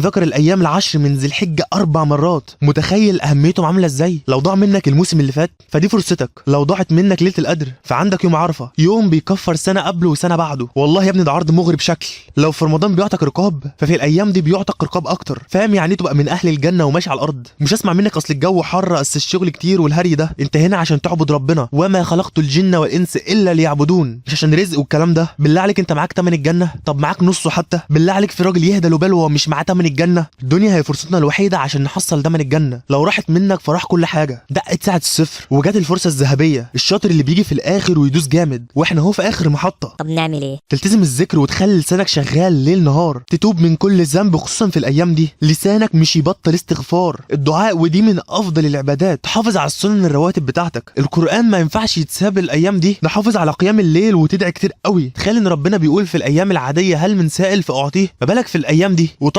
ذكر الايام العشر من ذي الحجه 4 مرات. متخيل اهميتهم عامله ازاي؟ لو ضاع منك الموسم اللي فات فدي فرصتك، لو ضاعت منك ليله القدر فعندك يوم عرفه، يوم بيكفر سنه قبله وسنه بعده. والله يا ابني ده عرض مغري بشكل. لو في رمضان بيعتق رقاب ففي الايام دي بيعتق رقاب اكتر. فاهم يعني تبقى من اهل الجنه وماشي على الارض؟ مش اسمع منك اصل الجو حر، اصل الشغل كتير والهري ده. انت هنا عشان تعبد ربنا، وما خلقت الجن والانس الا ليعبدون، مش عشان رزق والكلام ده. بالله عليك انت معاك تمن الجنه؟ طب معاك نصه حتى؟ بالله عليك في راجل يهدى له باله وهو مش معاه تمن الجنه؟ الدنيا هي فرصتنا الوحيده عشان نحصل تمن الجنه. لو راحت منك فراح كل حاجه. دقت ساعه الصفر وجات الفرصه الذهبيه، الشاطر اللي بيجي في الاخر ويدوس جامد، واحنا اهو في اخر محطه. طب نعمل ايه؟ تلتزم الذكر وتخلي لسانك شغال ليل نهار، تتوب من كل ذنب خصوصا في الايام دي. لسانك مش يبطل استغفار، الدعاء ودي من افضل العبادات. تحافظ على السنن الرواتب بتاعتك، القران ما ينفعش يتساب الايام دي. نحافظ على قيام الليل وتدعي كتير قوي. تخيل ان ربنا بيقول في الايام العاديه هل من سائل فاعطيه، ما بالك في الايام دي؟ وطبعا